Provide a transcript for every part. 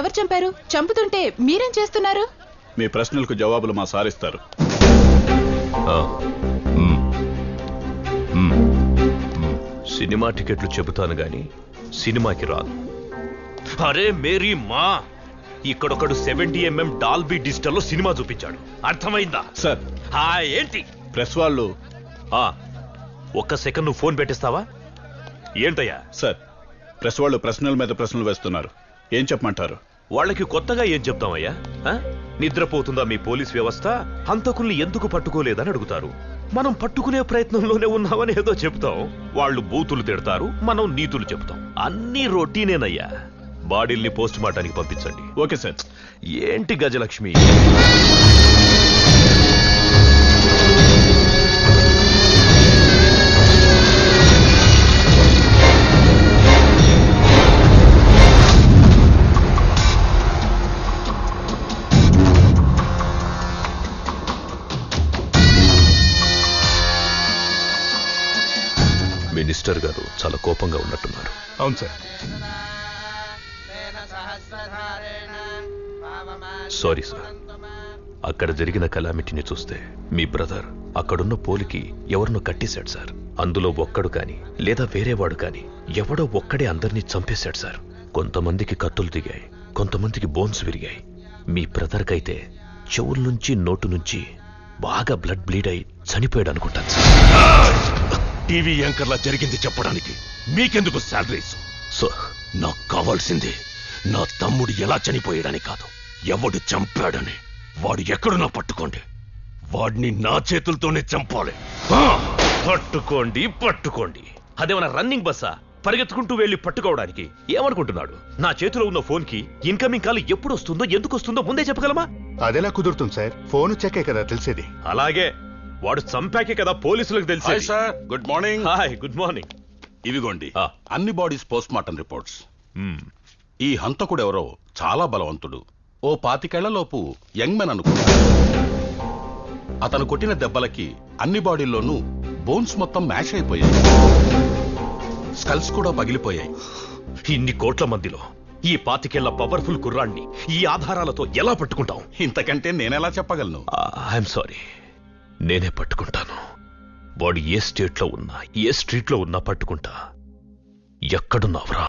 ఎవరు చంపారు? చంపుతుంటే మీరేం చేస్తున్నారు? మీ ప్రశ్నలకు జవాబులు మా సారిస్తారు. సినిమా టికెట్లు చెబుతాను గాని సినిమాకి రాదు. అరే మేరీ మా, ఇక్కడొకడు 70mm డాల్బీ డిజిటల్లో సినిమా చూపించాడు. అర్థమైందా సార్? ఏంటి ప్రెస్ వాళ్ళు ఒక్క సెకండ్ నువ్వు ఫోన్ పెట్టిస్తావా? ఏంటయ్యా? సార్, ప్రెస్ వాళ్ళు ప్రశ్నల మీద ప్రశ్నలు వేస్తున్నారు. ఏం చెప్పమంటారు? వాళ్ళకి కొత్తగా ఏం చెప్తామయ్యా? నిద్రపోతుందా మీ పోలీస్ వ్యవస్థ? హంతకుల్ని ఎందుకు పట్టుకోలేదని అడుగుతారు. మనం పట్టుకునే ప్రయత్నంలోనే ఉన్నామని ఏదో చెప్తాం. వాళ్ళు బూతులు తిడతారు, మనం నీతులు చెప్తాం. అన్ని రొటీనేనయ్యా. బాడీల్ని పోస్ట్ మార్టానికి పంపించండి. Okay sir. ఏంటి గజలక్ష్మి? మినిస్టర్ గారు చాలా కోపంగా ఉన్నట్టున్నారు. అవును సార్. Sorry sir. అక్కడ జరిగిన కలామిటీని చూస్తే మీ బ్రదర్ అక్కడున్న పోలికి ఎవరినో కట్టేశాడు సార్. అందులో ఒక్కడు కాని లేదా వేరేవాడు కాని ఎవడో ఒక్కడే అందరినీ చంపేశాడు సార్. కొంతమందికి కత్తులు దిగాయి, కొంతమందికి బోన్స్ విరిగాయి. మీ బ్రదర్కైతే చెవుల నుంచి నోటు నుంచి బాగా బ్లడ్ బ్లీడ్ అయి చనిపోయాడు అనుకుంటాను సార్. టీవీ యాంకర్లా జరిగింది చెప్పడానికి మీకెందుకు శాలరీస్? సో నాకు కావాల్సింది నా తమ్ముడు ఎలా చనిపోయాడని కాదు, ఎవడు చంపాడని. వాడు ఎక్కడున్నా పట్టుకోండి, వాడిని నా చేతులతోనే చంపాలి. పట్టుకోండి పట్టుకోండి. అదేమన్నా రన్నింగ్ బస్సా పరిగెత్తుకుంటూ వెళ్లి పట్టుకోవడానికి? ఏమనుకుంటున్నాడు? నా చేతిలో ఉన్న ఫోన్ కి ఇన్కమింగ్ కాల్ ఎప్పుడు వస్తుందో ఎందుకు వస్తుందో ముందే చెప్పగలమా? అదెలా కుదురుతుంది సార్? ఫోన్ చెక్కే కదా తెలిసేది. అలాగే వాడు చంపాకే కదా పోలీసులకు తెలిసి. Sir, good morning. Hi, good morning. ఇవిగోండి అన్ని బాడీస్ పోస్ట్ మార్టం రిపోర్ట్స్. ఈ హంతకుడు ఎవరో చాలా బలవంతుడు. ఓ 25 ఏళ్లలోపు యంగ్ మెన్ అనుకుంటా. అతను కొట్టిన దెబ్బలకి అన్ని బాడీల్లోనూ బోన్స్ మొత్తం మ్యాష్ అయిపోయాయి, స్కల్స్ కూడా పగిలిపోయాయి. ఇన్ని కోట్ల మందిలో ఈ 25 ఏళ్ల పవర్ఫుల్ కుర్రాన్ని ఈ ఆధారాలతో ఎలా పట్టుకుంటాం? ఇంతకంటే నేనెలా చెప్పగలను? ఐఎమ్ సారీ, నేనే పట్టుకుంటాను. వాడు ఏ స్టేట్లో ఉన్నా ఏ స్ట్రీట్లో ఉన్నా పట్టుకుంటా. ఎక్కడున్నావురా?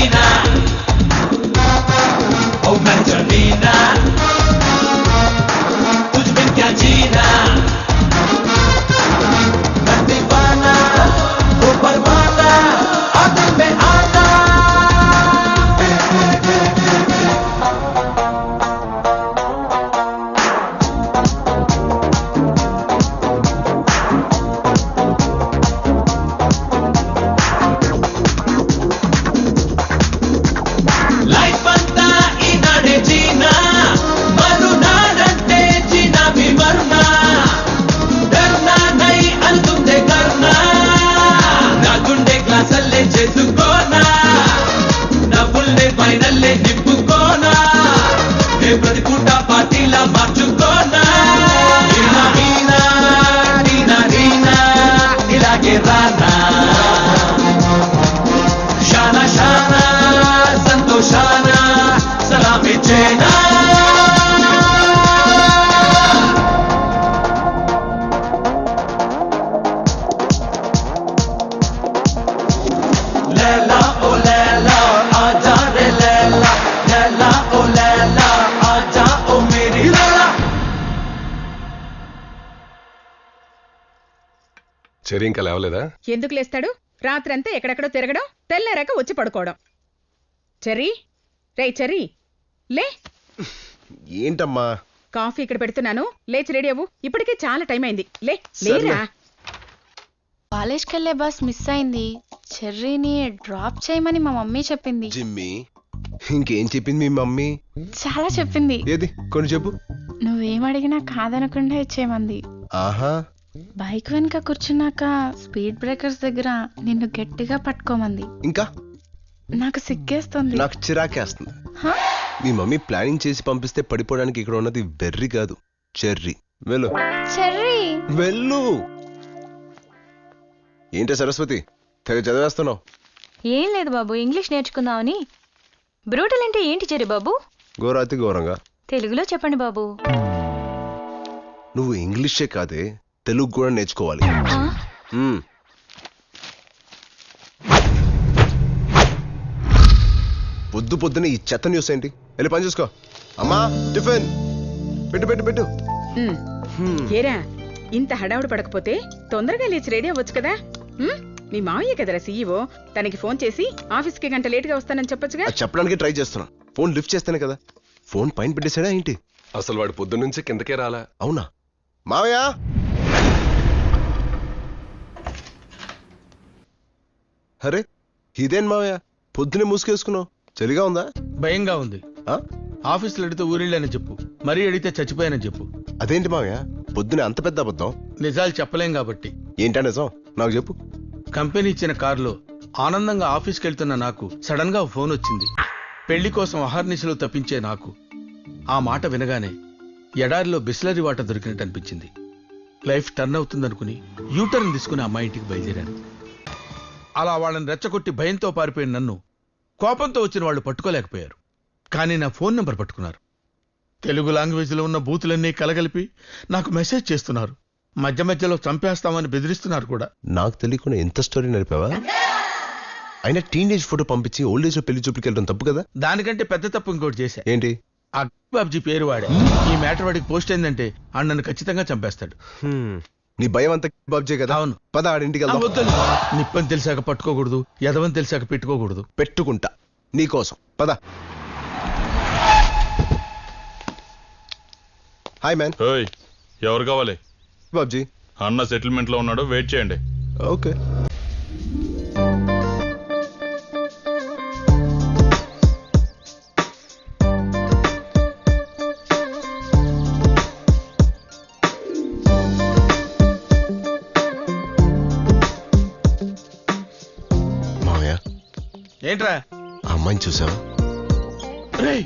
Gina. Oh Angelina, तुझ बिन क्या जीना. मैं दीवाना, वो परवाना, आ दिल में आना. లైఫ్ అంతా ఈనాడే జీనా, మరునాడంటే జీనా भी मरना. डरना नहीं అంటుందే కరుణ, నా గుండె గ్లాసల్లే చేసుకోనా, నవ్వుల్నే పైనల్లే నింపుకోనా, నే ప్రతి పూట పార్టీలా మార్చుకోనా. ఈనా ఈనా నీనా నీనా ఇలాగే రానా, షానా షానా సంతోషానా సలామే చేనా. लैला ओ लैला आजा रे लैला, लैला ओ लैला आजा ओ मेरी लैला. చెరి ఇంకా లేవలేదా? ఎందుకు లేస్తాడు? రాత్రంతా ఎక్కడెక్కడో తిరగడం, తెల్లారాక వచ్చి పడుకోవడం. చెర్రీ, రే చెర్రీ, లే. ఏంటమ్మా? కాఫీ ఇక్కడ పెడుతున్నాను, లేచి రెడీ అవ్వు. ఇప్పటికే చాలా టైం అయింది. లే లేరా. కాలేజ్కి వెళ్ళే బస్ మిస్ అయింది. చెర్రీని డ్రాప్ చేయమని మా మమ్మీ చెప్పింది. జిమ్మి ఇంకేం చెప్పింది మీ మమ్మీ? చాలా చెప్పింది. ఏది కొన్ని చెప్పు. నువ్వేం అడిగినా కాదనకుండా ఇచ్చేమంది. ఆహా, బైక్ వెనుక కూర్చున్నాక స్పీడ్ బ్రేకర్స్ దగ్గర నిన్ను గట్టిగా పట్టుకోమంది. ఇంకా నాకు సిగ్గేస్తుంది. నాకు చిరాకేస్తుంది. హా? మీ మమ్మీ ప్లానింగ్ చేసి పంపిస్తే పడిపోవడానికి ఇక్కడ ఉన్నది బెర్రీ కాదు, చెర్రీ. వెళ్ళు చెర్రీ, వెళ్ళు. ఏంటే సరస్వతి, తెగ చదివేస్తున్నావు? ఏం లేదు బాబు, ఇంగ్లీష్ నేర్చుకుందామని. బ్రూటల్ అంటే ఏంటి చెరి బాబు? ఘోరాతి ఘోరంగా. తెలుగులో చెప్పండి బాబు. నువ్వు ఇంగ్లీషే కాదే, తెలుగు కూడా నేర్చుకోవాలి. ఆ? మ్మ్. పొద్దు పొద్దున ఈ చెత్త న్యూస్ ఏంటి? వెళ్ళి పని చూసుకో. అమ్మా టిఫిన్ పెట్టు పెట్టు పెట్టు. ఏరా, ఇంత హడావుడు పడకపోతే తొందరగా లేచి రెడీ అవ్వచ్చు కదా. మీ మావయ్య కదరా సీఈఓ, తనకి ఫోన్ చేసి ఆఫీస్కి గంట లేటుగా వస్తానని చెప్పొచ్చుగా. అది చెప్పడానికి ట్రై చేస్తున్నా. ఫోన్ లిఫ్ట్ చేస్తేనే కదా. ఫోన్ పైన పెట్టేశాడా ఏంటి? అసలు వాడు పొద్దు నుంచి కిందకే రాలా. అవునా? మావయ్య, అరే ఇదేం మావయ్య, పొద్దునే మూసుకేసుకున్నావు? చలిగా ఉందా? భయంగా ఉంది. ఆ? ఆఫీసులో అడిగితే ఊరిళ్ళని చెప్పు, మరీ అడిగితే చచ్చిపోయానని చెప్పు. అదేంటి మావయ్య, పొద్దునే అంత పెద్ద అబద్ధం? నిజాలు చెప్పలేం కాబట్టి. ఏంటా నిజం? నాకు చెప్పు. కంపెనీ ఇచ్చిన కారులో ఆనందంగా ఆఫీస్కి వెళ్తున్న నాకు సడన్ గా ఫోన్ వచ్చింది. పెళ్లి కోసం అహర్నిశలు తప్పించే నాకు ఆ మాట వినగానే ఎడారిలో బిస్లరీ వాటర్ దొరికినట్టు అనిపించింది. లైఫ్ టర్న్ అవుతుందనుకుని యూటర్న్ తీసుకుని అమ్మాయి ఇంటికి బయలుదేరాను. అలా వాళ్ళని రెచ్చగొట్టి భయంతో పారిపోయిన నన్ను కోపంతో వచ్చిన వాళ్ళు పట్టుకోలేకపోయారు. కానీ నా ఫోన్ నంబర్ పట్టుకున్నారు. తెలుగు లాంగ్వేజ్లో ఉన్న బూతులన్నీ కలగలిపి నాకు మెసేజ్ చేస్తున్నారు. మధ్య మధ్యలో చంపేస్తామని బెదిరిస్తున్నారు కూడా. నాకు తెలియకుండా ఎంత స్టోరీ నడిపావా? అయినా టీనేజ్ ఫోటో పంపించి ఓల్డ్ ఏజ్ లో పెళ్లి చూపుకి వెళ్ళడం తప్పు కదా? దానికంటే పెద్ద తప్పు ఇంకోటి చేశా. ఏంటి? ఆ బాబ్జీ పేరు వాడే. ఈ మ్యాటర్ వాడికి పోస్ట్ అయిందంటే ఆడు నన్ను ఖచ్చితంగా చంపేస్తాడు. నీ భయం అంతా బాబ్జీ కదా? అవును. పద ఆడింటికి ఆ, వెళ్దాం. వద్దు. నిప్పని తెలిసాక పట్టుకోకూడదు, ఎదవని తెలిసాక పెట్టుకోకూడదు. పెట్టుకుంటా నీకోసం. పద. Hi man. ఎవరు కావాలి? బాబ్జీ. అన్న సెటిల్మెంట్ లో ఉన్నాడు, వెయిట్ చేయండి. ఓకే. మావయ్య, ఏంట్రా? ఆ అమ్మాయిని చూసావా? రే,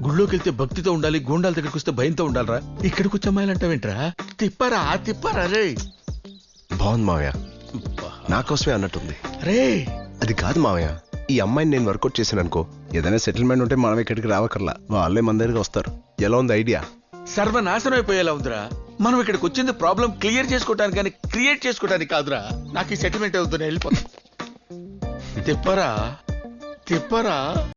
గుళ్ళోకి వెళ్తే భక్తితో ఉండాలి, గూండాల దగ్గరికి వస్తే భయంతో ఉండాలరా. ఇక్కడికి వచ్చి అమ్మాయిలంటావేంట్రా? తిప్పరా తిప్పరా. రే బాగుంది మావయ్య, నా కోసమే అన్నట్టుంది. రే అది కాదు మావయ్య, ఈ అమ్మాయిని నేను వర్కౌట్ చేశాను అనుకో, ఏదైనా సెటిల్మెంట్ ఉంటే మనం ఇక్కడికి రావకర్లా, వాళ్ళే మన దగ్గరికి వస్తారు. ఎలా ఉంది ఐడియా? సర్వనాశనం అయిపోయేలా ఉందిరా. మనం ఇక్కడికి వచ్చింది ప్రాబ్లం క్లియర్ చేసుకోవడానికి కానీ క్రియేట్ చేసుకోవడానికి కాదురా. నాకు ఈ సెటిల్మెంట్ అవుతుంది, వెళ్ళిపోతా. తిప్పరా. తిప్పరా